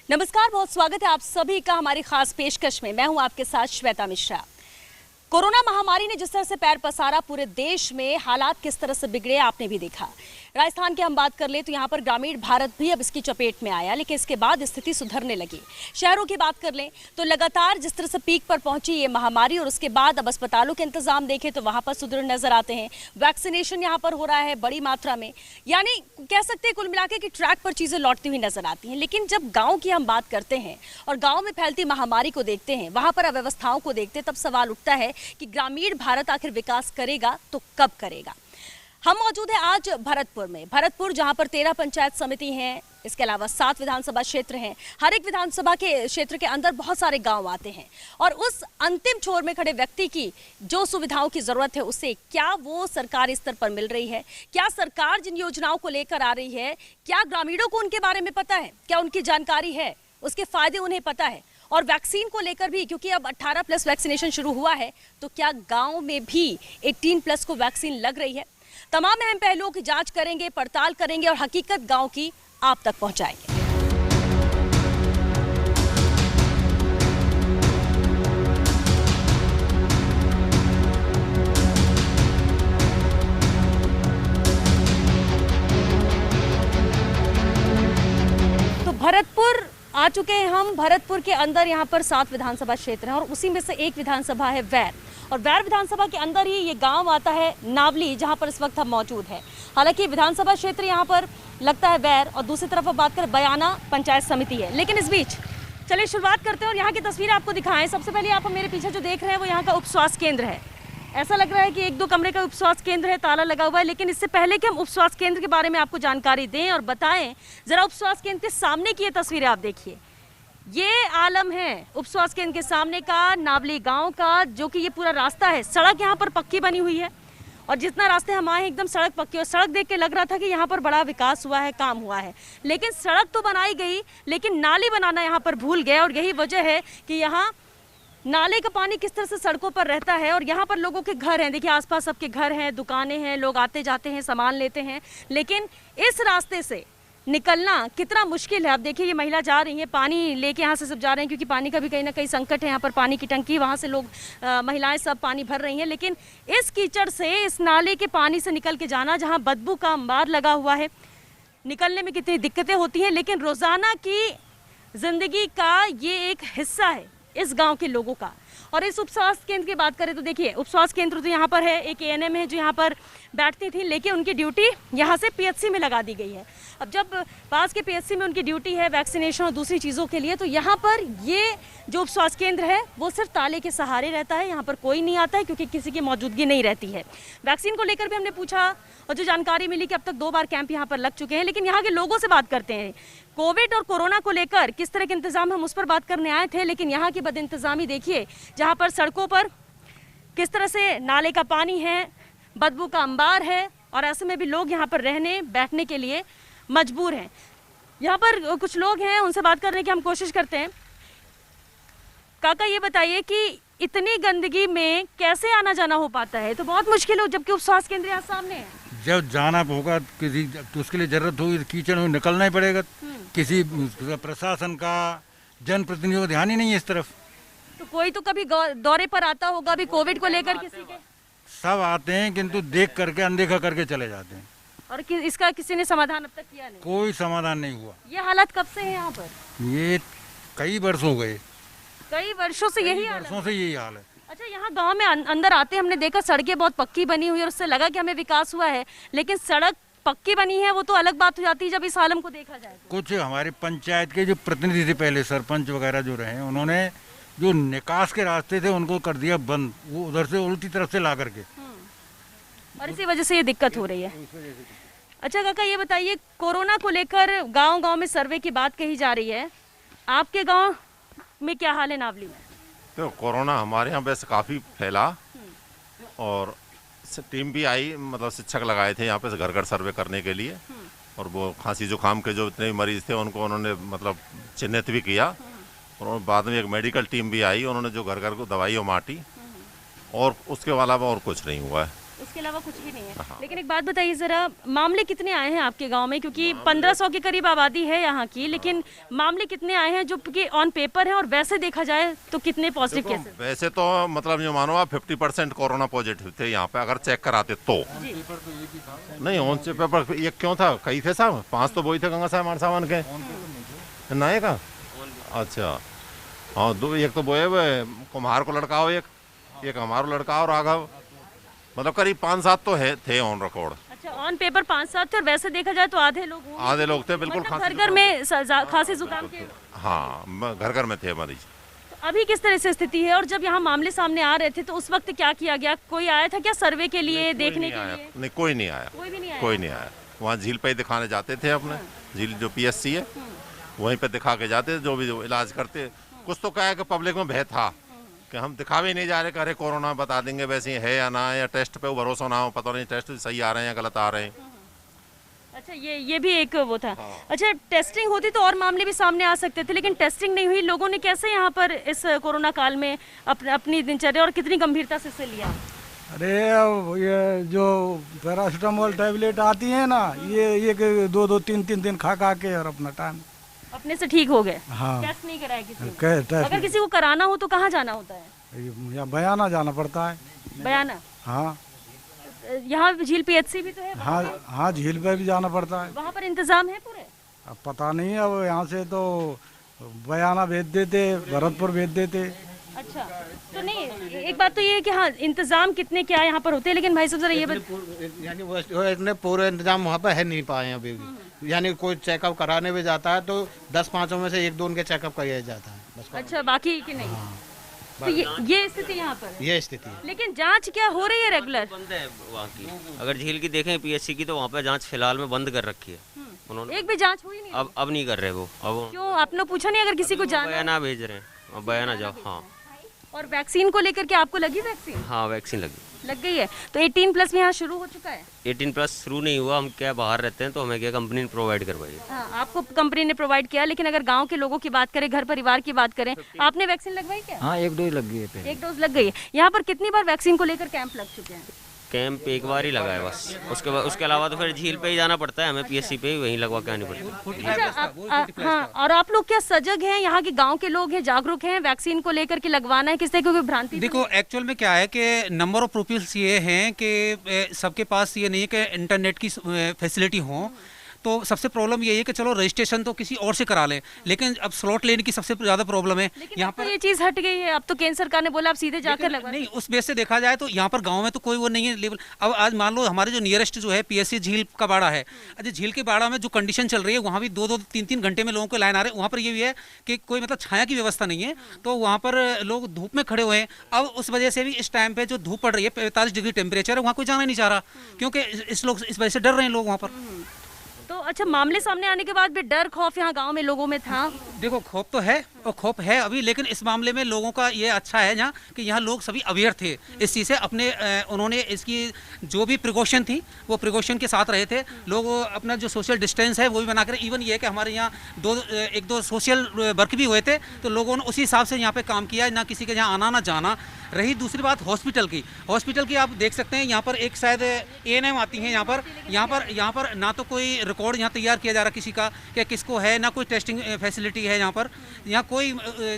नमस्कार, बहुत स्वागत है आप सभी का हमारी खास पेशकश में। मैं हूं आपके साथ श्वेता मिश्रा। कोरोना महामारी ने जिस तरह से पैर पसारा, पूरे देश में हालात किस तरह से बिगड़े आपने भी देखा। राजस्थान की हम बात कर ले तो यहाँ पर ग्रामीण भारत भी अब इसकी चपेट में आया, लेकिन इसके बाद स्थिति सुधरने लगी। शहरों की बात कर लें तो लगातार जिस तरह से पीक पर पहुंची ये महामारी और उसके बाद अब अस्पतालों के इंतजाम देखें तो वहां पर सुदृढ़ नजर आते हैं। वैक्सीनेशन यहाँ पर हो रहा है बड़ी मात्रा में, यानी कह सकते हैं कुल मिलाकर कि ट्रैक पर चीजें लौटती हुई नजर आती हैं। लेकिन जब गाँव की हम बात करते हैं और गाँव में फैलती महामारी को देखते हैं, वहां पर अव्यवस्थाओं को देखते हैं, तब सवाल उठता है कि ग्रामीण भारत आखिर विकास करेगा तो कब करेगा। हम मौजूद हैं आज भरतपुर में। भरतपुर जहां पर 13 पंचायत समिति हैं, इसके अलावा 7 विधानसभा क्षेत्र हैं। हर एक विधानसभा के क्षेत्र के अंदर बहुत सारे गांव आते हैं और उस अंतिम छोर में खड़े व्यक्ति की जो सुविधाओं की जरूरत है उसे क्या वो सरकारी स्तर पर मिल रही है, क्या सरकार जिन योजनाओं को लेकर आ रही है, क्या ग्रामीणों को उनके बारे में पता है, क्या उनकी जानकारी है, उसके फायदे उन्हें पता है। और वैक्सीन को लेकर भी, क्योंकि अब 18+ वैक्सीनेशन शुरू हुआ है, तो क्या गांव में भी 18+ को वैक्सीन लग रही है। तमाम अहम पहलुओं की जांच करेंगे, पड़ताल करेंगे और हकीकत गांव की आप तक पहुंचाएंगे। तो भरतपुर आ चुके हैं हम। भरतपुर के अंदर यहाँ पर 7 विधानसभा क्षेत्र हैं और उसी में से एक विधानसभा है वैर, और वैर विधानसभा के अंदर ही ये गांव आता है नावली, जहां पर इस वक्त हम मौजूद हैं। हालांकि विधानसभा क्षेत्र यहां पर लगता है वैर और दूसरी तरफ अब बात करें बयाना पंचायत समिति है। लेकिन इस बीच चलिए शुरुआत करते हैं और यहाँ की तस्वीरें आपको दिखाएं। सबसे पहले आप मेरे पीछे जो देख रहे हैं वो यहाँ का उप स्वास्थ्य केंद्र है। ऐसा लग रहा है कि 1-2 कमरे का उप स्वास्थ्य केंद्र है, ताला लगा हुआ है। लेकिन इससे पहले कि हम उप स्वास्थ्य केंद्र के बारे में आपको जानकारी दें और बताएं, जरा उप स्वास्थ्य केंद्र के सामने की ये तस्वीरें आप देखिए। ये आलम है उप स्वास्थ्य केंद्र के सामने का, नावली गांव का, जो कि ये पूरा रास्ता है। सड़क यहाँ पर पक्की बनी हुई है और जितना रास्ते हम आए एकदम सड़क पक्की, और सड़क देख के लग रहा था कि यहाँ पर बड़ा विकास हुआ है, काम हुआ है। लेकिन सड़क तो बनाई गई, लेकिन नाली बनाना यहाँ पर भूल गए और यही वजह है कि यहाँ नाले का पानी किस तरह से सड़कों पर रहता है। और यहाँ पर लोगों के घर हैं, देखिए आसपास सबके घर हैं, दुकानें हैं, लोग आते जाते हैं, सामान लेते हैं। लेकिन इस रास्ते से निकलना कितना मुश्किल है। अब देखिए ये महिला जा रही है, पानी लेके यहाँ से सब जा रहे हैं, क्योंकि पानी का भी कहीं ना कहीं संकट है। यहाँ पर पानी की टंकी, वहाँ से लोग महिलाएं सब पानी भर रही हैं। लेकिन इस कीचड़ से, इस नाले के पानी से निकल के जाना, जहाँ बदबू का अंबार लगा हुआ है, निकलने में कितनी दिक्कतें होती हैं। लेकिन रोज़ाना की ज़िंदगी का ये एक हिस्सा है इस गाँव के लोगों का। और इस उप स्वास्थ्य केंद्र की बात करें तो देखिए उप स्वास्थ्य केंद्र तो यहाँ पर है, एक ANM है जो यहाँ पर बैठती थी, लेकिन उनकी ड्यूटी यहाँ से PHC में लगा दी गई है। अब जब पास के PHC में उनकी ड्यूटी है वैक्सीनेशन और दूसरी चीज़ों के लिए, तो यहाँ पर ये जो उप स्वास्थ्य केंद्र है वो सिर्फ ताले के सहारे रहता है। यहाँ पर कोई नहीं आता है क्योंकि किसी की मौजूदगी नहीं रहती है। वैक्सीन को लेकर भी हमने पूछा और जो जानकारी मिली कि अब तक 2 बार कैंप यहाँ पर लग चुके हैं। लेकिन यहाँ के लोगों से बात करते हैं, कोविड और कोरोना को लेकर किस तरह के इंतजाम, हम उस पर बात करने आए थे। लेकिन यहाँ की बदइंतजामी देखिए, जहाँ पर सड़कों पर किस तरह से नाले का पानी है, बदबू का अंबार है, और ऐसे में भी लोग यहाँ पर रहने बैठने के लिए मजबूर हैं। यहाँ पर कुछ लोग हैं, उनसे बात करने की हम कोशिश करते हैं। काका ये बताइए कि इतनी गंदगी में कैसे आना जाना हो पाता है? तो बहुत मुश्किल हो, जबकि उप स्वास्थ्य केंद्र यहाँ सामने है। जब जाना होगा किसी तो उसके लिए जरूरत होगी, कीचड़ में निकलना ही पड़ेगा। किसी प्रशासन का, जनप्रतिनिधियों का ध्यान ही नहीं है इस तरफ। तो कोई तो कभी दौरे पर आता होगा अभी कोविड को लेकर किसी के? सब आते हैं किंतु देख करके अनदेखा करके चले जाते हैं। और इसका किसी ने समाधान अब तक किया नहीं? कोई समाधान नहीं हुआ। ये हालत कब से है यहाँ पर? ये कई वर्ष हो गए, कई वर्षों से यही हाल है। अच्छा, यहाँ गांव में अंदर आते हमने देखा सड़कें बहुत पक्की बनी हुई है और उससे लगा कि हमें विकास हुआ है। लेकिन सड़क पक्की बनी है वो तो अलग बात हो जाती है जब इस आलम को देखा जाए तो। कुछ हमारे पंचायत के जो प्रतिनिधि थे, पहले सरपंच वगैरह जो रहे, उन्होंने जो निकास के रास्ते थे उनको कर दिया बंद, वो उधर से उल्टी तरफ से ला करके, और इसी वजह से ये दिक्कत हो रही है। अच्छा काका ये बताइए, कोरोना को लेकर गांव-गांव में सर्वे की बात कही जा रही है, आपके गांव में क्या हाल है नावली में? तो कोरोना हमारे यहाँ वैसे काफ़ी फैला और टीम भी आई, मतलब शिक्षक लगाए थे यहाँ पे घर घर सर्वे करने के लिए। और वो खांसी जुकाम के जो इतने मरीज थे उनको उन्होंने मतलब चिन्हित भी किया। और बाद में एक मेडिकल टीम भी आई, उन्होंने जो घर घर को दवाई और माटी, और उसके अलावा और कुछ नहीं हुआ है। उसके अलावा कुछ भी नहीं है। लेकिन एक बात बताइए जरा, मामले कितने आए हैं आपके गांव में? क्योंकि 1500 के करीब आबादी है यहाँ की, लेकिन मामले कितने आए हैं जो कि ऑन पेपर है, और वैसे देखा जाए तो कितने पॉजिटिव केसेस? वैसे तो मतलब जो मानो आप 50% कोरोना पॉजिटिव थे यहाँ पे, अगर चेक कराते तो। नहीं, ऑन से पेपर ये क्यों था? कई थे साहब, 5 तो वही थे गंगा साहब मार सामान के नए का। अच्छा हाँ, दो, एक तो बोए कुम्हार को लड़का हो, एक हमारा लड़का और राघव, मतलब करीब 5-7 तो है थे ऑन रिकॉर्ड। अच्छा, ऑन पेपर 5-7 थे और वैसे देखा जाए तो आधे लोग थे बिल्कुल। मतलब घर घर में खांसी जुकाम के? हाँ, घर घर में थे मरीज। तो अभी किस तरह से स्थिति है, और जब यहाँ मामले सामने आ रहे थे तो उस वक्त क्या किया गया? कोई आया था क्या सर्वे के लिए, देखने के लिए? नहीं, कोई नहीं आया। कोई नहीं आया। वहाँ झील पे ही दिखाने जाते थे अपने, झील जो PSC है वहीं पे दिखा के जाते, जो भी इलाज करते। कुछ तो क्या है कि पब्लिक में भय था कि हम दिखावे नहीं जा रहे, करे कोरोना बता देंगे वैसे है या ना, या टेस्ट पे भरोसा ना हो, पता नहीं टेस्ट सही आ रहे हैं या गलत आ रहे हैं। अच्छा, ये भी एक वो था। अच्छा, टेस्टिंग होती तो और मामले भी सामने आ सकते थे, लेकिन टेस्टिंग नहीं हुई। लोगों ने कैसे यहाँ पर इस कोरोना काल में अपनी दिनचर्या और कितनी गंभीरता से इसे लिया? अरे ये जो पैरासीटामोल टैबलेट आती है ना, ये 2-2, 3-3 दिन खा के और अपना टाइम अपने से ठीक हो गए। हाँ, टेस्ट नहीं कराया किसी ने? अगर किसी को कराना हो तो कहाँ जाना होता है? या बयाना जाना पड़ता है। बयाना? हाँ, यहाँ झील PHC भी तो है। हाँ, झील पे भी जाना पड़ता है। वहाँ पर इंतजाम है पूरे? अब पता नहीं है, अब यहाँ से तो बयाना भेज देते, भरतपुर भेज देते। अच्छा, तो नहीं, एक बात तो ये है कि हाँ, इंतजाम कितने क्या यहाँ पर होते हैं, लेकिन भाई साहब जरा ये यानी वो इतने पूरे इंतजाम वहाँ पर है नहीं पाए अभी भी। यानी कोई चेकअप कराने भी जाता है तो 10-5 में से 1-2 उनके चेकअप किया जाता है बस। अच्छा, बाकी की नहीं। तो ये स्थिति यहाँ पर, ये स्थिति है। लेकिन जांच क्या हो रही है रेगुलर? बंद है वहाँ की। अगर झील की देखें PSC की, तो वहाँ पे जांच फिलहाल में बंद कर रखी है उन्होंने। एक भी जांच हुई नहीं? अब नहीं कर रहे वो। अब क्यों, आपने पूछा नहीं अगर किसी को जाना? बयाना भेज रहे हैं, अब बयाना जाओ। हाँ, और वैक्सीन को लेकर के आपको लगी वैक्सीन? हाँ, वैक्सीन लग गई है। तो 18+ में यहाँ शुरू हो चुका है? 18+ शुरू नहीं हुआ। हम क्या बाहर रहते हैं तो हमें क्या कंपनी ने प्रोवाइड करवाई। हाँ, आपको कंपनी ने प्रोवाइड किया, लेकिन अगर गांव के लोगों की बात करें, घर परिवार की बात करें, आपने वैक्सीन लगवाई क्या? हाँ, 1 डोज लग गई है। 1 डोज लग गई है। यहाँ पर कितनी बार वैक्सीन को लेकर कैंप लग चुके हैं? कैंप एक बार ही लगा है बस। उसके अलावा तो फिर झील पे ही जाना पड़ता है हमें। PSC पे ही वहीं लगवा के आनी पड़ती है। अच्छा, हाँ, और आप लोग क्या सजग हैं? यहाँ के गांव के लोग हैं, जागरूक हैं वैक्सीन को लेकर के लगवाना है? किस तरह की कोई भ्रांति? देखो, एक्चुअल में क्या है कि नंबर ऑफ पीपल्स ये हैं कि सबके पास ये नहीं है कि इंटरनेट की फैसिलिटी हो। तो सबसे प्रॉब्लम यही है कि चलो रजिस्ट्रेशन तो किसी और से करा लें, लेकिन अब स्लॉट लेने की सबसे ज़्यादा प्रॉब्लम है यहाँ पर। ये चीज़ हट गई है, अब तो केंद्र सरकार ने बोला आप सीधे जाकर लगवा। नहीं, उस बेस से देखा जाए तो यहाँ पर गांव में तो कोई वो नहीं है लेवल। अब आज मान लो हमारे जो नियरेस्ट जो है PSC झील का बाड़ा है। अच्छा, झील के बाड़ा में जो कंडीशन चल रही है, वहाँ भी 2-2, 3-3 घंटे में लोगों को लाइन आ रहे हैं। वहाँ पर ये भी है कि कोई मतलब छाया की व्यवस्था नहीं है, तो वहाँ पर लोग धूप में खड़े हुए हैं। अब उस वजह से भी इस टाइम पे जो धूप पड़ रही है, 45 डिग्री टेम्परेचर है, वहाँ कोई जाना नहीं चाह रहा, क्योंकि इस वजह से डर रहे हैं लोग वहाँ पर। तो अच्छा, मामले सामने आने के बाद भी डर खौफ यहाँ गांव में लोगों में था? देखो, खौफ तो है और खौफ है अभी, लेकिन इस मामले में लोगों का ये अच्छा है यहाँ कि यहाँ लोग सभी अवेयर थे इस चीज़ से। अपने उन्होंने इसकी जो भी प्रिकॉशन थी वो प्रिकॉशन के साथ रहे थे लोग। अपना जो सोशल डिस्टेंस है वो भी बना कर, इवन ये है कि हमारे यहाँ 1-2 सोशल वर्क भी हुए थे, तो लोगों ने उसी हिसाब से यहाँ पे काम किया, ना किसी के यहाँ आना ना जाना। रही दूसरी बात हॉस्पिटल की आप देख सकते हैं यहाँ पर एक शायद ANM आती हैं यहाँ पर ना तो कोई रिकॉर्ड यहाँ तैयार किया जा रहा किसी का कि किसको है, ना कोई टेस्टिंग फैसिलिटी है यहाँ कोई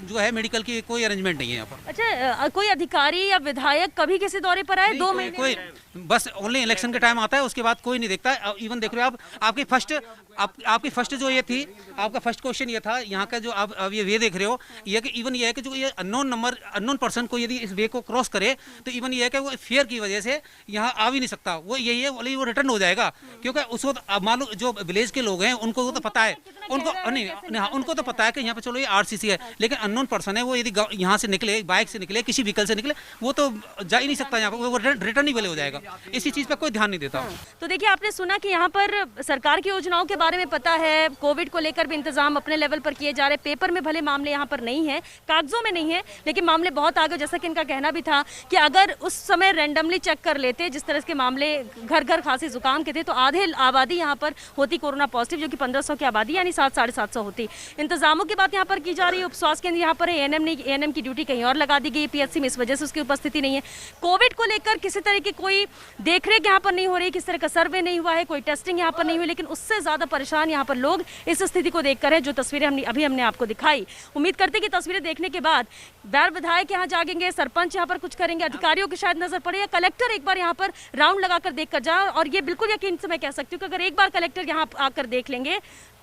जो है मेडिकल की कोई अरेंजमेंट नहीं है यहाँ पर। अच्छा, कोई अधिकारी या विधायक कभी किसी दौरे पर आए? 2 महीने कोई बस ओनली इलेक्शन के टाइम आता है, उसके बाद कोई नहीं देखता है। इवन देख रहे हो आप, आपकी फर्स्ट जो ये थी, आपका फर्स्ट क्वेश्चन ये था यहाँ का जो आप ये वे देख रहे हो, ये कि इवन ये है कि जो ये अननोन पर्सन को यदि इस वे को क्रॉस करे तो इवन ये है कि वो फेयर की वजह से यहाँ आ भी नहीं सकता। वो यही है, वो रिटर्न हो जाएगा, क्योंकि उसको मान लो जो विलेज के लोग हैं उनको तो पता है, उनको तो पता है कि यहाँ पे चलो ये RCC है, लेकिन अननोन पर्सन है, वो यदि यहाँ से निकले, बाइक से निकले, किसी व्हीकल से निकले, वो तो जा ही नहीं सकता यहाँ पर, वो रिटर्न ही वाले हो जाएगा। इसी चीज़ पर कोई ध्यान नहीं देता। तो देखिए, आपने सुना कि यहाँ पर सरकार की योजनाओं के बारे में पता है, कोविड को लेकर भी इंतजाम अपने लेवल पर किए जा रहे। पेपर में भले मामले यहाँ पर नहीं है, कागजों में नहीं है, लेकिन मामले बहुत आगे। जैसा कि इनका कहना भी था कि अगर उस समय रैंडमली चेक कर लेते, जिस तरह के मामले घर घर खांसी जुकाम के थे, तो आधे आबादी यहाँ पर होती कोरोना पॉजिटिव, जो कि 1500 की आबादी यानी 700-750 होती। इंतजामों की बात यहाँ पर की जा रही है। उप स्वास्थ्य केंद्र यहाँ पर है, एएनएम की ड्यूटी कहीं और लगा दी गई पीएचसी में, इस वजह से उसकी उपस्थिति नहीं है। कोविड को लेकर किसी तरह की कोई देखरेख यहाँ पर नहीं हो रही, किसी तरह का सर्वे नहीं हुआ है, कोई टेस्टिंग यहाँ पर नहीं हुई, लेकिन उससे ज्यादा परेशान यहाँ पर लोग इस स्थिति को देखकर है, जो तस्वीरें हमने आपको दिखाई। उम्मीद करते कि तस्वीरें देखने के बाद बैर विधायक यहाँ जागेंगे, सरपंच यहाँ पर कुछ करेंगे, अधिकारियों की शायद नजर पड़े, या कलेक्टर एक बार यहाँ पर राउंड लगाकर देख कर जाए। और ये बिल्कुल यकीन से मैं कह सकती हूँ कि अगर एक बार कलेक्टर यहाँ आकर देख लेंगे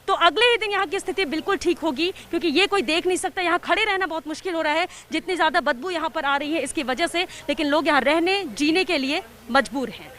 तो अगले ही दिन यहाँ की स्थिति बिल्कुल ठीक होगी, क्योंकि ये कोई देख नहीं सकता। यहाँ खड़े रहना बहुत मुश्किल हो रहा है, जितनी ज़्यादा बदबू यहाँ पर आ रही है इसकी वजह से, लेकिन लोग यहाँ रहने जीने के लिए मजबूर हैं।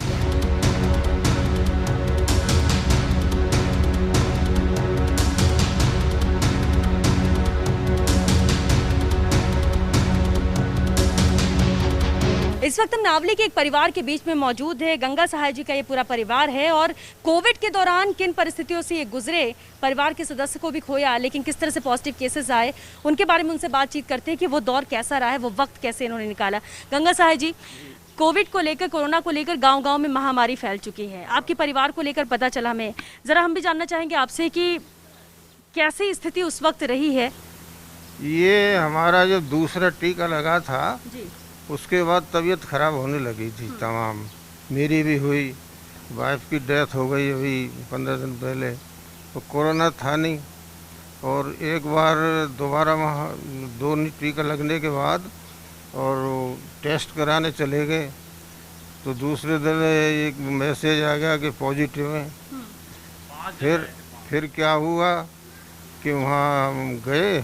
इस वक्त हम नावली के एक परिवार के बीच में मौजूद है। गंगा सहाय जी का ये पूरा परिवार है और कोविड के दौरान किन परिस्थितियों से ये गुजरे, परिवार के सदस्य को भी खोया, लेकिन किस तरह से पॉजिटिव केसेस आए, उनके बारे में उनसे बातचीत करते हैं कि वो दौर कैसा रहा है, वो वक्त कैसे इन्होंने निकाला। गंगा सहाय जी, कोविड को लेकर, कोरोना को लेकर गांव-गांव में महामारी फैल चुकी है, आपके परिवार को लेकर पता चला हमें, ज़रा हम भी जानना चाहेंगे आपसे कि कैसी स्थिति उस वक्त रही है। ये हमारा जो दूसरा टीका लगा था जी। उसके बाद तबीयत खराब होने लगी थी तमाम। मेरी भी हुई, वाइफ की डेथ हो गई अभी 15 दिन पहले। तो कोरोना था नहीं, और एक बार दोबारा वहाँ 2 टीका लगने के बाद और टेस्ट कराने चले गए, तो दूसरे दिन एक मैसेज आ गया कि पॉजिटिव है। फिर क्या हुआ कि वहाँ हम गए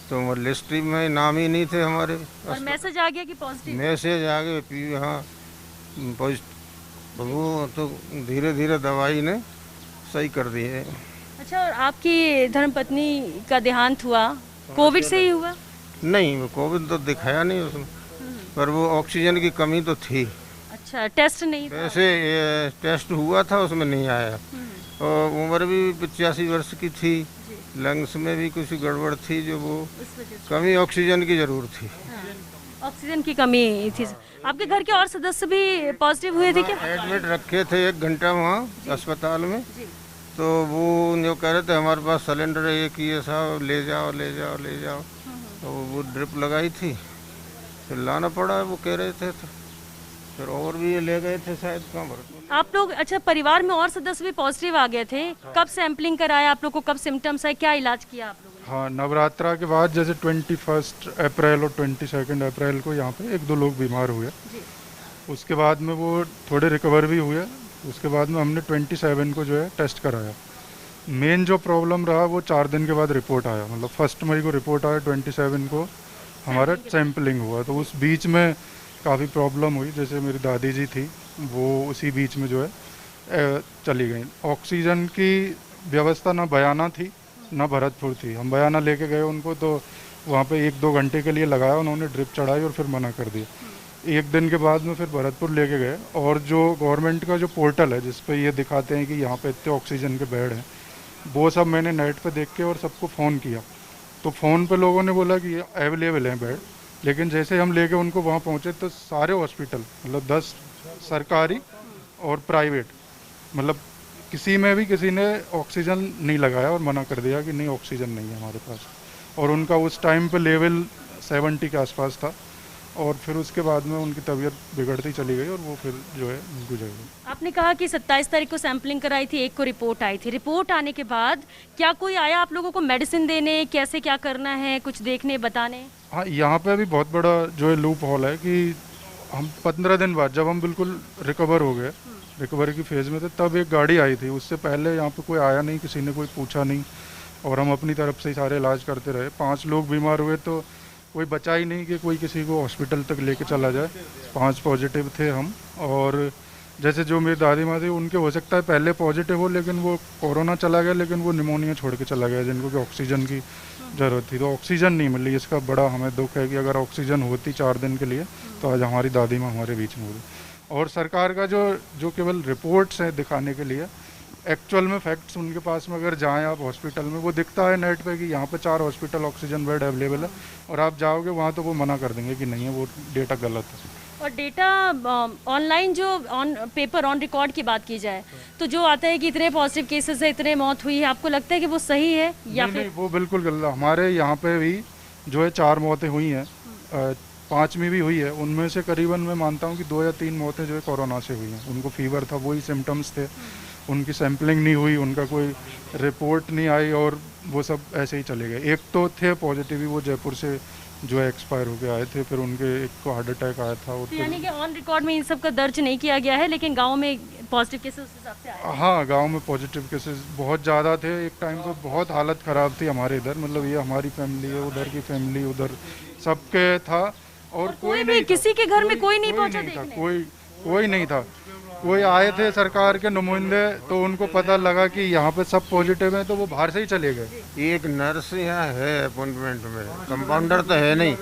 तो लिस्ट में नाम ही नहीं थे हमारे। और मैसेज आ गया कि पॉजिटिव, मैसेज आ गए, हाँ पॉजिटिव। वो तो धीरे धीरे दवाई ने सही कर दी है। अच्छा, और आपकी धर्मपत्नी का देहांत हुआ कोविड से ही हुआ? नहीं, वो कोविड तो दिखाया नहीं उसमें, पर वो ऑक्सीजन की कमी तो थी। अच्छा, टेस्ट नहीं था? वैसे टेस्ट हुआ था, उसमें नहीं आया। और उम्र भी 85 वर्ष की थी, लंग्स में भी कुछ गड़बड़ थी, जो वो कमी ऑक्सीजन की जरूर थी। ऑक्सीजन की कमी थी। आपके घर के और सदस्य भी पॉजिटिव हुए थे क्या? एडमिट रखे थे 1 घंटा वहाँ अस्पताल में, तो वो जो कह रहे थे हमारे पास सिलेंडर एक ही है साहब, ले जाओ ले जाओ ले जाओ। तो वो ड्रिप लगाई थी, फिर लाना पड़ा, वो कह रहे थे, तो फिर और भी ये ले गए थे शायद। कहाँ भरत आप लोग, अच्छा, परिवार में और सदस्य भी पॉजिटिव आ गए थे, कब सैंपलिंग कराया आप लोग को, कब सिम्टम्स आए, क्या इलाज किया आप लोगों ने? हाँ, नवरात्रा के बाद जैसे 21 अप्रैल और 22 अप्रैल को यहाँ पे 1-2 लोग बीमार हुए। उसके बाद में वो थोड़े रिकवर भी हुए। उसके बाद में हमने 27 को जो है टेस्ट कराया। मेन जो प्रॉब्लम रहा वो 4 दिन के बाद रिपोर्ट आया, मतलब 1 मई को रिपोर्ट आया, 27 को हमारा सैंपलिंग हुआ। तो उस बीच में काफ़ी प्रॉब्लम हुई, जैसे मेरी दादी जी थी वो उसी बीच में जो है चली गई। ऑक्सीजन की व्यवस्था ना बयाना थी ना भरतपुर थी। हम बयाना लेके गए उनको, तो वहाँ पे 1-2 घंटे के लिए लगाया, उन्होंने ड्रिप चढ़ाई और फिर मना कर दिया। 1 दिन के बाद में फिर भरतपुर लेके गए, और जो गवर्नमेंट का जो पोर्टल है जिस पे ये दिखाते हैं कि यहाँ पे इतने ऑक्सीजन के बेड हैं, वो सब मैंने नेट पे देख के और सबको फ़ोन किया। तो फ़ोन पे लोगों ने बोला कि अवेलेबल हैं बेड, लेकिन जैसे हम लेके उनको वहाँ पहुँचे तो सारे हॉस्पिटल, मतलब 10 सरकारी और प्राइवेट, मतलब किसी में भी किसी ने ऑक्सीजन नहीं लगाया और मना कर दिया कि नहीं, ऑक्सीजन नहीं है हमारे पास। और उनका उस टाइम पे लेवल 70 के आसपास था, और फिर उसके बाद में उनकी तबीयत बिगड़ती चली गई और वो फिर जो है गुजर गई। आपने कहा कि 27 तारीख को सैंपलिंग कराई थी, 1 को रिपोर्ट आई थी। रिपोर्ट आने के बाद क्या कोई आया आप लोगों को मेडिसिन देने, कैसे क्या करना है, कुछ देखने बताने? हाँ, यहाँ पे अभी बहुत बड़ा जो है लूप हॉल है कि हम 15 दिन बाद जब हम बिल्कुल रिकवर हो गए, रिकवरी की फेज़ में थे, तब एक गाड़ी आई थी। उससे पहले यहाँ पे कोई आया नहीं, किसी ने कोई पूछा नहीं, और हम अपनी तरफ से ही सारे इलाज करते रहे। 5 लोग बीमार हुए तो कोई बचा ही नहीं कि कोई किसी को हॉस्पिटल तक लेके चला जाए। 5 पॉजिटिव थे हम, और जैसे जो मेरी दादी माँ थी उनके हो सकता है पहले पॉजिटिव हो, लेकिन वो कोरोना चला गया, लेकिन वो निमोनिया छोड़ के चला गया, जिनको कि ऑक्सीजन की ज़रूरत थी। तो ऑक्सीजन नहीं मिली, इसका बड़ा हमें दुख है कि अगर ऑक्सीजन होती 4 दिन के लिए तो आज हमारी दादी माँ हमारे बीच में होती। और सरकार का जो केवल रिपोर्ट्स हैं दिखाने के लिए, एक्चुअल में फैक्ट्स उनके पास में अगर जाएं आप हॉस्पिटल में, वो दिखता है नेट पे कि यहाँ पे 4 हॉस्पिटल ऑक्सीजन बेड अवेलेबल है, और आप जाओगे वहाँ तो वो मना कर देंगे कि नहीं है, वो डेटा गलत है। और डेटा ऑनलाइन जो ऑन पेपर ऑन रिकॉर्ड की बात की जाए तो जो आता है कि इतने पॉजिटिव केसेस है, इतने मौत हुई है, आपको लगता है कि वो सही है या फिर? नहीं, वो बिल्कुल गलत। हमारे यहाँ पे भी जो है 4 मौतें हुई हैं, 5वीं भी हुई है, उनमें से करीबन मैं मानता हूँ कि 2 या 3 मौतें जो है कोरोना से हुई हैं। उनको फीवर था, वही सिम्टम्स थे, उनकी सैम्पलिंग नहीं हुई, उनका कोई रिपोर्ट नहीं आई और वो सब ऐसे ही चले गए। एक तो थे पॉजिटिव ही, वो जयपुर से जो है एक्सपायर होके आए थे, फिर उनके एक को हार्ट अटैक आया था। तो यानी कि ऑन रिकॉर्ड में इन सब का दर्ज नहीं किया गया है, लेकिन गाँव में पॉजिटिव केसेस उस हिसाब से आए? हाँ, गांव में पॉजिटिव केसेस बहुत ज़्यादा थे। एक टाइम पे बहुत हालत ख़राब थी हमारे इधर, मतलब ये हमारी फैमिली है, उधर की फैमिली, उधर सबके था, और कोई भी किसी के घर में कोई नहीं पहुंचा देखने? कोई नहीं था। कोई आए थे सरकार के नुमाइंदे, तो उनको पता लगा कि यहाँ पे सब पॉजिटिव है, तो वो बाहर से ही चले गए। एक नर्स यहाँ है अपॉइंटमेंट में, कंपाउंडर तो है नहीं,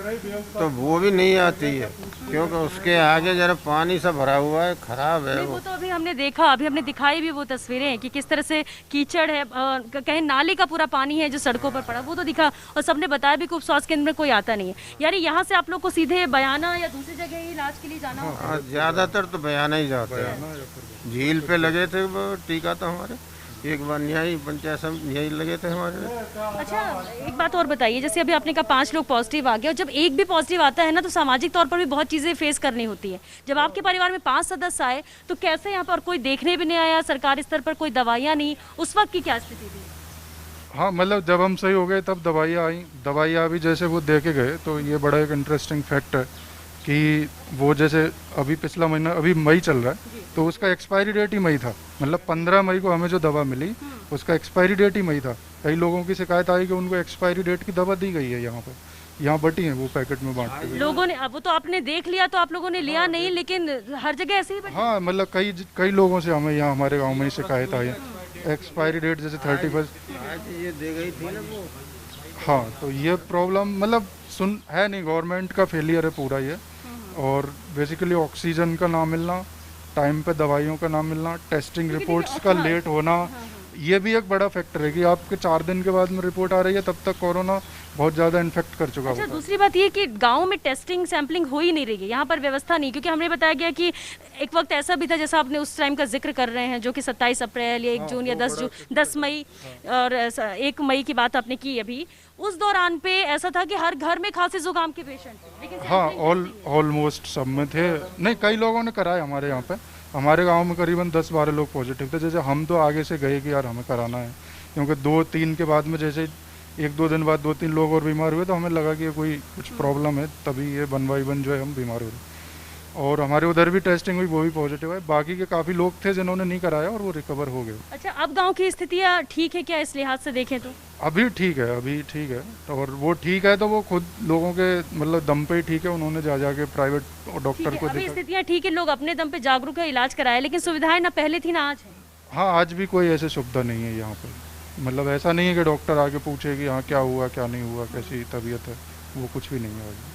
तो वो भी नहीं आती है, क्योंकि उसके आगे जरा पानी सा भरा हुआ है, खराब है वो तो अभी हमने देखा, अभी हमने दिखाई भी वो तस्वीरें कि किस तरह से कीचड़ है, कहीं नाले का पूरा पानी है जो सड़कों पर पड़ा, वो तो दिखा। और सबने बताया भी कि उप स्वास्थ्य केंद्र में कोई आता नहीं है। यानी यहाँ से आप लोग को सीधे बयाना या दूसरी जगह ही इलाज के लिए जाना होता है? ज़्यादातर तो बयाना ही जाते हैं। झील पे लगे थे वो टीका, तो हमारे एक बार यही पंचायत सब यही लगे थे हमारे। अच्छा, एक बात और बताइए, जैसे अभी आपने कहा 5 लोग पॉजिटिव आ गए, और जब एक भी पॉजिटिव आता है ना, तो सामाजिक तौर पर भी बहुत चीज़ें फेस करनी होती है। जब आपके परिवार में 5 सदस्य आए, तो कैसे यहाँ पर कोई देखने भी नहीं आया, सरकारी स्तर पर कोई दवाइयाँ नहीं, उस वक्त की क्या स्थिति थी? हाँ, मतलब जब हम सही हो गए तब दवाइयाँ आई। दवाइयाँ भी जैसे वो दे के गए, तो ये बड़ा एक इंटरेस्टिंग फैक्ट है कि वो जैसे अभी पिछला महीना, अभी मई चल रहा है, तो उसका एक्सपायरी डेट ही मई था। मतलब 15 मई को हमें जो दवा मिली, उसका एक्सपायरी डेट ही मई था। कई लोगों की शिकायत आई कि उनको एक्सपायरी डेट की दवा दी गई है, यहाँ बटी है वो पैकेट में बांटते हुए। लोगों ने, अब वो तो आपने देख लिया तो आप लोगों ने लिया नहीं, लेकिन हर जगह ऐसे ही बटी? हाँ, मतलब कई लोगों से हमें यहाँ हमारे गाँव में ही शिकायत आई है। एक्सपायरी डेट जैसे 31 ये दे गई थी ना वो। हाँ, तो ये प्रॉब्लम मतलब है नहीं, गवर्नमेंट का फेलियर है पूरा ये। और बेसिकली ऑक्सीजन का ना मिलना, टाइम पे दवाइयों का ना मिलना, टेस्टिंग रिपोर्ट्स का लेट होना, ये भी एक बड़ा फैक्टर है कि आपके 4 दिन के बाद में रिपोर्ट आ रही है, तब तक कोरोना बहुत ज़्यादा इन्फेक्ट कर चुका होता है। दूसरी बात ये कि गांव में टेस्टिंग सैम्पलिंग हो ही नहीं रही है, यहाँ पर व्यवस्था नहीं, क्योंकि हमने बताया गया कि एक वक्त ऐसा भी था, जैसा आपने उस टाइम का जिक्र कर रहे हैं, जो कि 27 अप्रैल या 1 जून या 10 मई और 1 मई की बात आपने की अभी, उस दौरान पे ऐसा था कि हर घर में खांसी जुकाम के पेशेंट थे, लेकिन हाँ, ऑलमोस्ट सब में थे। नहीं, कई लोगों ने कराया हमारे यहाँ पे। हमारे गांव में करीबन 10-12 लोग पॉजिटिव थे। जैसे हम तो आगे से गए कि यार हमें कराना है, क्योंकि 2-3 के बाद में जैसे 1-2 दिन बाद 2-3 लोग और बीमार हुए, तो हमें लगा कि कोई कुछ प्रॉब्लम है, तभी ये 1 बाई 1 जो है हम बीमार हुए। और हमारे उधर भी टेस्टिंग हुई, वो भी पॉजिटिव है। बाकी के काफ़ी लोग थे जिन्होंने नहीं कराया और वो रिकवर हो गए। अच्छा, अब गांव की स्थितियाँ ठीक है क्या इस लिहाज से देखें तो? अभी ठीक है। और वो ठीक है तो वो खुद लोगों के मतलब दम पे ही ठीक है। उन्होंने जा के प्राइवेट डॉक्टर को देखा। स्थितियाँ ठीक है, लोग अपने दम पे जागरूक है, इलाज कराया, लेकिन सुविधाएं ना पहले थी ना आज है। हाँ, आज भी कोई ऐसी सुविधा नहीं है यहाँ पर। मतलब ऐसा नहीं है कि डॉक्टर आके पूछे कि हाँ क्या हुआ क्या नहीं हुआ, कैसी तबीयत है, वो कुछ भी नहीं है आज।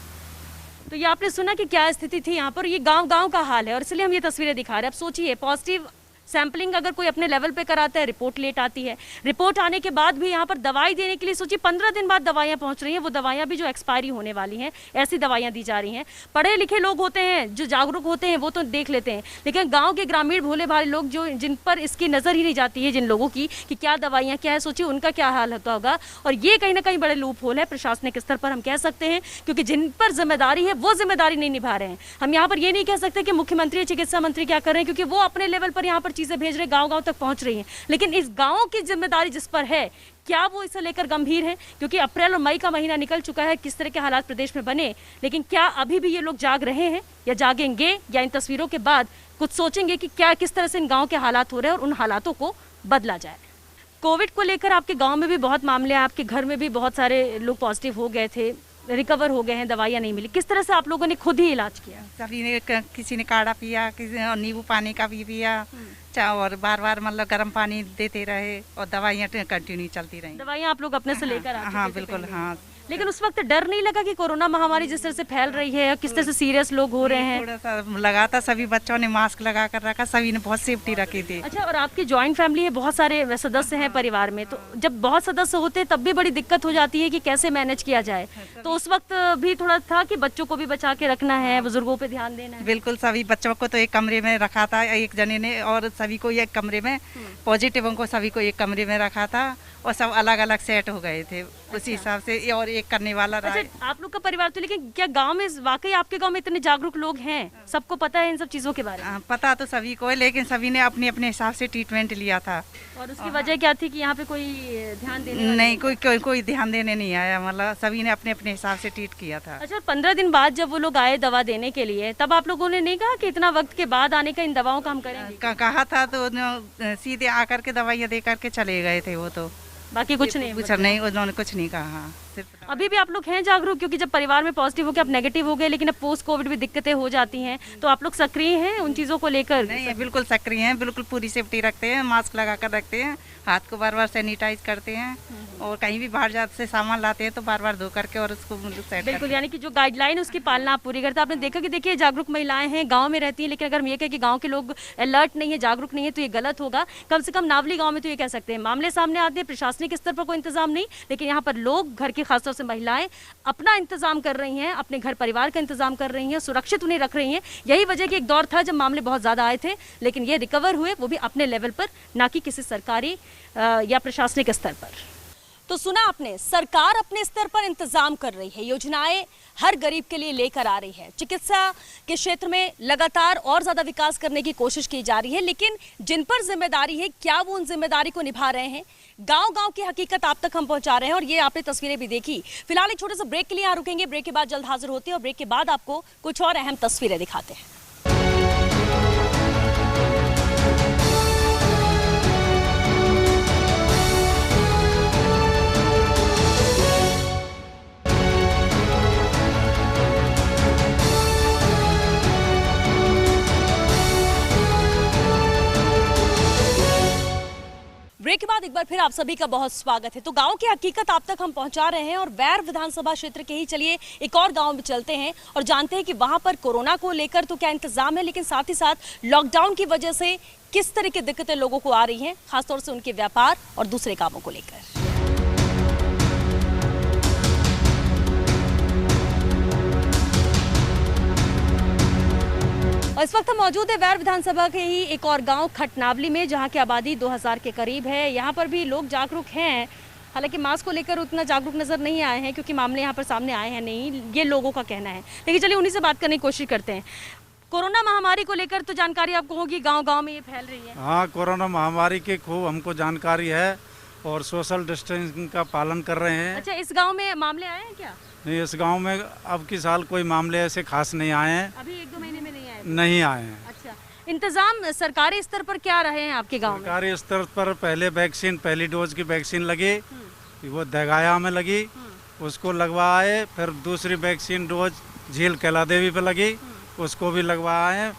तो ये आपने सुना कि क्या स्थिति थी यहाँ पर, ये गांव का हाल है, और इसलिए हम ये तस्वीरें दिखा रहे हैं। अब सोचिए, पॉजिटिव सैम्पलिंग अगर कोई अपने लेवल पे कराता है, रिपोर्ट लेट आती है, रिपोर्ट आने के बाद भी यहाँ पर दवाई देने के लिए सोचिए 15 दिन बाद दवाइयाँ पहुँच रही हैं, वो दवाइयाँ भी जो एक्सपायरी होने वाली हैं, ऐसी दवाइयाँ दी जा रही हैं। पढ़े लिखे लोग होते हैं, जो जागरूक होते हैं, वो तो देख लेते हैं, लेकिन गाँव के ग्रामीण भोले भाले लोग जो जिन पर इसकी नज़र ही नहीं जाती है, जिन लोगों की कि क्या दवाइयाँ क्या है, सोचिए उनका क्या हाल होता होगा। और ये कहीं ना कहीं बड़े लूप होल है प्रशासनिक स्तर पर, हम कह सकते हैं, क्योंकि जिन पर जिम्मेदारी है वो जिम्मेदारी नहीं निभा रहे हैं। हम यहाँ पर ये नहीं कह सकते कि मुख्यमंत्री चिकित्सा मंत्री क्या कर रहे हैं, क्योंकि वो अपने लेवल पर यहाँ पर चीज़ें भेज रहे हैं, गाँव तक पहुंच रही हैं, लेकिन इस गांव की जिम्मेदारी जिस पर है, क्या वो इसे लेकर गंभीर है? क्योंकि अप्रैल और मई का महीना निकल चुका है, किस तरह के हालात प्रदेश में बने, लेकिन क्या अभी भी ये लोग जाग रहे हैं या जागेंगे, या इन तस्वीरों के बाद कुछ सोचेंगे कि क्या किस तरह से इन गांव के हालात हो रहे हैं और उन हालातों को बदला जाए? कोविड को लेकर आपके गाँव में भी बहुत मामले, आपके घर में भी बहुत सारे लोग पॉजिटिव हो गए थे, रिकवर हो गए हैं, दवाइयाँ नहीं मिली, किस तरह से आप लोगों ने खुद ही इलाज किया? सभी ने, किसी ने काढ़ा पिया, किसी ने नींबू पानी का भी पिया, और बार मतलब गर्म पानी देते रहे, और दवाइयाँ कंटिन्यू चलती रही। दवाइयाँ आप लोग अपने से लेकर आते? हाँ बिल्कुल, हाँ लेकिन उस वक्त डर नहीं लगा कि कोरोना महामारी जिस तरह से फैल रही है, किस तरह से सीरियस लोग हो रहे हैं? थोड़ा सा लगा था, सभी बच्चों ने मास्क लगा कर रखा, सभी ने बहुत सेफ्टी रखी थी। अच्छा, और आपकी जॉइंट फैमिली है, बहुत सारे सदस्य हैं परिवार में, तो जब बहुत सदस्य होते हैं तब भी बड़ी दिक्कत हो जाती है कि कैसे मैनेज किया जाए। तो उस वक्त भी थोड़ा था कि बच्चों को भी बचा के रखना है, बुजुर्गों पे ध्यान देना है। बिल्कुल, सभी बच्चों को तो एक कमरे में रखा था एक जने ने, और सभी को एक कमरे में, पॉजिटिव को सभी को एक कमरे में रखा था, और सब अलग अलग सेट हो गए थे उसी हिसाब से, और एक करने वाला रहा। अच्छा, आप लोग का परिवार तो, लेकिन क्या गांव में वाकई आपके गांव में इतने जागरूक लोग हैं, सबको पता है इन सब चीजों के बारे में? पता तो सभी को है, लेकिन सभी ने अपने अपने हिसाब से ट्रीटमेंट लिया था। और उसकी वजह क्या थी कि यहाँ पे कोई ध्यान देने नहीं, कोई ध्यान देने नहीं आया, मतलब सभी ने अपने अपने हिसाब से ट्रीट किया था। अच्छा, 15 दिन बाद जब वो लोग आए दवा देने के लिए, तब आप लोगों ने नहीं कहा कि इतना वक्त के बाद आने का, इन दवाओं का हम करेंगे? कहा था तो सीधे आकर के दवाइयाँ दे करके चले गए थे वो, तो बाकी कुछ नहीं? नहीं, उन्होंने कुछ नहीं कहा। अभी भी आप लोग हैं जागरूक? क्योंकि जब परिवार में पॉजिटिव हो गया, अब नेगेटिव हो गए, लेकिन अब पोस्ट कोविड भी दिक्कतें हो जाती हैं, तो आप लोग सक्रिय हैं उन चीज़ों को लेकर? नहीं, बिल्कुल सक्रिय हैं, बिल्कुल पूरी सेफ्टी रखते हैं, मास्क लगा कर रखते हैं, हाथ को बार बार सैनिटाइज करते हैं, और कहीं भी बाहर जाते से सामान लाते हैं तो बार बार धो करके और उसको सेट। बिल्कुल, यानी कि जो गाइडलाइन उसकी पालना आप पूरी करते हैं। आपने देखा कि देखिए जागरूक महिलाएं हैं, गांव में रहती हैं, लेकिन अगर हम ये कहें कि गांव के लोग अलर्ट नहीं है, जागरूक नहीं है, तो ये गलत होगा। कम से कम नावली गांव में तो ये कह सकते हैं, मामले सामने आते हैं, प्रशासनिक स्तर पर कोई इंतजाम नहीं, लेकिन यहाँ पर लोग, घर की खासतौर से महिलाएं अपना इंतजाम कर रही हैं, अपने घर परिवार का इंतजाम कर रही हैं, सुरक्षित उन्हें रख रही हैं। यही वजह कि एक दौर था जब मामले बहुत ज़्यादा आए थे, लेकिन ये रिकवर हुए, वो भी अपने लेवल पर, ना कि किसी सरकारी या प्रशासनिक स्तर पर। तो सुना आपने, सरकार अपने स्तर पर इंतजाम कर रही है, योजनाएं हर गरीब के लिए लेकर आ रही है। चिकित्सा के क्षेत्र में लगातार और ज्यादा विकास करने की कोशिश की जा रही है, लेकिन जिन पर जिम्मेदारी है, क्या वो उन जिम्मेदारी को निभा रहे हैं? गांव-गांव की हकीकत आप तक हम पहुंचा रहे हैं, और ये आपने तस्वीरें भी देखी। फिलहाल एक छोटे से ब्रेक के लिए यहाँ रुकेंगे, ब्रेक के बाद जल्द हाजिर होते हैं, और ब्रेक के बाद आपको कुछ और अहम तस्वीरें दिखाते हैं। ब्रेक के बाद एक बार फिर आप सभी का बहुत स्वागत है। तो गांव की हकीकत आप तक हम पहुंचा रहे हैं, और वैर विधानसभा क्षेत्र के ही चलिए एक और गांव में चलते हैं और जानते हैं कि वहां पर कोरोना को लेकर तो क्या इंतजाम है, लेकिन साथ ही साथ लॉकडाउन की वजह से किस तरह की दिक्कतें लोगों को आ रही हैं, खासतौर से उनके व्यापार और दूसरे कामों को लेकर। और इस वक्त हम मौजूद है वैर विधानसभा के ही एक और गांव खटनावली में, जहां की आबादी 2000 के करीब है। यहां पर भी लोग जागरूक हैं, हालांकि मास्क को लेकर उतना जागरूक नजर नहीं आए हैं, क्योंकि मामले यहां पर सामने आए हैं नहीं, ये लोगों का कहना है। लेकिन चलिए उन्हीं से बात करने की कोशिश करते हैं। कोरोना महामारी को लेकर तो जानकारी आपको होगी, गाँव-गाँव में ये फैल रही है। हाँ, कोरोना महामारी की खूब हमको जानकारी है, और सोशल डिस्टेंसिंग का पालन कर रहे हैं। अच्छा, इस गाँव में मामले आए हैं क्या? नहीं, इस गांव में अब की साल कोई मामले ऐसे खास नहीं आए हैं। अभी 1-2 महीने में नहीं आए? नहीं आए हैं। अच्छा, इंतजाम सरकारी स्तर पर क्या रहे हैं आपके गांव में? सरकारी स्तर पर पहले वैक्सीन, पहली डोज की वैक्सीन लगी, वो दगाया में लगी, उसको लगवाए। फिर दूसरी वैक्सीन डोज झील कैला देवी पे लगी, उसको भी लगवाए।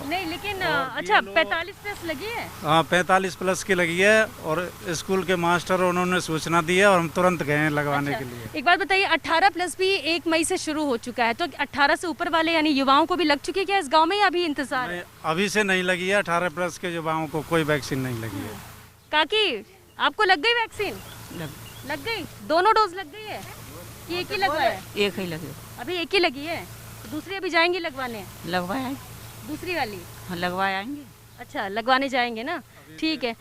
नहीं, लेकिन अच्छा 45+ लगी है? हाँ, 45+ की लगी है, और स्कूल के मास्टर उन्होंने सूचना दी है, और हम तुरंत गए हैं लगवाने के लिए। एक बात बताइए, 18+ भी 1 मई से शुरू हो चुका है, तो 18 से ऊपर वाले यानी युवाओं को भी लग चुकी है क्या इस गांव में, या अभी इंतजार है? अभी से नहीं लगी है, 18+ के युवाओं को कोई वैक्सीन नहीं लगी है। काकी, आपको लग गई वैक्सीन? लग गई? दोनों डोज लग गई है कि एक ही लगवाया? एक ही लगी, अभी एक ही लगी है, दूसरी अभी जाएंगे लगवाने? लगवाया, दूसरी वाली? हाँ, लगवाएंगे। अच्छा, लगवाने जाएंगे ना, ठीक है।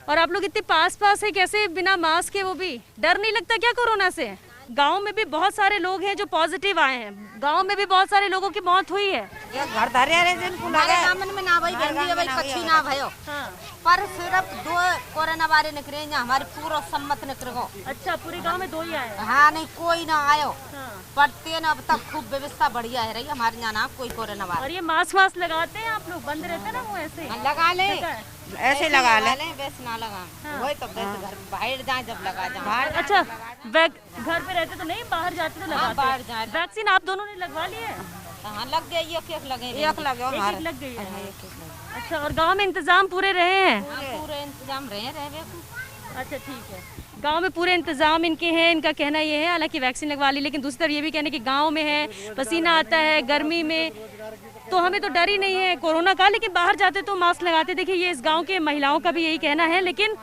और आप लोग इतने पास है, कैसे बिना मास्क के? वो भी डर नहीं लगता क्या कोरोना से? गांव में भी बहुत सारे लोग हैं जो पॉजिटिव आए हैं, गांव में भी बहुत सारे लोगों की मौत हुई है। घर धरे में ना भाई कच्ची ना भयो, पर सिर्फ 2 कोरोना वाले निकले, हमारे पूरा सम्मत निकलो। अच्छा, पूरे गांव में 2 ही आए? हाँ, नहीं कोई ना आयो, पर तेन अब तक खूब व्यवस्था बढ़िया है रही हमारे यहाँ ना कोई कोरोना वाला। और ये मास्क लगाते हैं आप लोग? बंद रहते ना वो ऐसे? लगा ले, ऐसे लगा ले, वैसे ना लगा। वही तो घर बाहर जाए जब लगा जाए। अच्छा, घर पे रहते तो नहीं, बाहर जाते तो लगाते? बाहर जाए। वैक्सीन आप दोनों ने लगवा ली है? हाँ, लग गया, एक लगे, एक लग गई है। अच्छा, और गांव में इंतजाम पूरे रहे हैं? पूरे इंतजाम रहे। अच्छा ठीक है, गांव में पूरे इंतजाम इनके हैं, इनका कहना ये है। हालांकि वैक्सीन लगवा ली, लेकिन दूसरी तरफ ये भी कहने कि गांव में है, पसीना आता है गर्मी में, तो हमें तो डर ही नहीं है कोरोना का, लेकिन बाहर जाते तो मास्क लगाते। देखिए ये इस गांव के महिलाओं का भी यही कहना है। लेकिन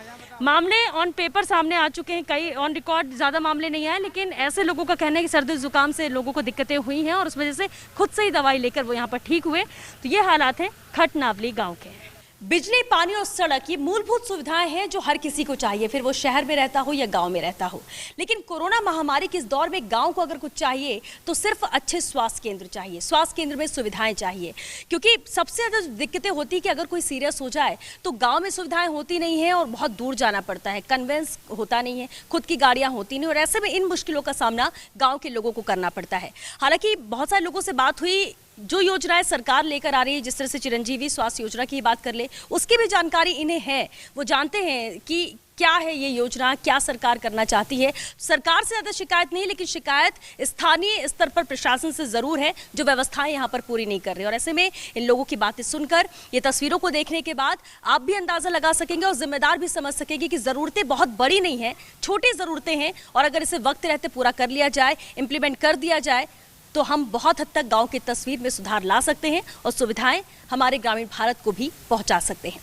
मामले ऑन पेपर सामने आ चुके हैं, कई ऑन रिकॉर्ड ज़्यादा मामले नहीं आए, लेकिन ऐसे लोगों का कहना है कि सर्दी जुकाम से लोगों को दिक्कतें हुई हैं और उस वजह से खुद से ही दवाई लेकर वो यहाँ पर ठीक हुए। तो ये हालात हैं खटनावली गाँव के। बिजली, पानी और सड़क ये मूलभूत सुविधाएं हैं जो हर किसी को चाहिए, फिर वो शहर में रहता हो या गांव में रहता हो। लेकिन कोरोना महामारी के इस दौर में गांव को अगर कुछ चाहिए तो सिर्फ अच्छे स्वास्थ्य केंद्र चाहिए, स्वास्थ्य केंद्र में सुविधाएं चाहिए। क्योंकि सबसे ज़्यादा दिक्कतें होती है कि अगर कोई सीरियस हो जाए तो गाँव में सुविधाएं होती नहीं है और बहुत दूर जाना पड़ता है, कन्वेंस होता नहीं है, खुद की गाड़ियाँ होती नहीं, और ऐसे में इन मुश्किलों का सामना गाँव के लोगों को करना पड़ता है। हालांकि बहुत सारे लोगों से बात हुई, जो योजनाएं सरकार लेकर आ रही है, जिस तरह से चिरंजीवी स्वास्थ्य योजना की बात कर ले, उसकी भी जानकारी इन्हें है। वो जानते हैं कि क्या है ये योजना, क्या सरकार करना चाहती है। सरकार से ज़्यादा शिकायत नहीं, लेकिन शिकायत स्थानीय स्तर पर प्रशासन से ज़रूर है, जो व्यवस्थाएं यहाँ पर पूरी नहीं कर रही। और ऐसे में इन लोगों की बातें सुनकर, ये तस्वीरों को देखने के बाद आप भी अंदाज़ा लगा सकेंगे और जिम्मेदार भी समझ सकेंगे कि ज़रूरतें बहुत बड़ी नहीं हैं, छोटी ज़रूरतें हैं, और अगर इसे वक्त रहते पूरा कर लिया जाए, इम्प्लीमेंट कर दिया जाए, तो हम बहुत हद तक गांव की तस्वीर में सुधार ला सकते हैं और सुविधाएं हमारे ग्रामीण भारत को भी पहुंचा सकते हैं।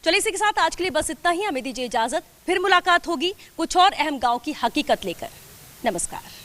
चलिए इसी के साथ आज के लिए बस इतना ही। हमें दीजिए इजाजत, फिर मुलाकात होगी कुछ और अहम गांव की हकीकत लेकर। नमस्कार।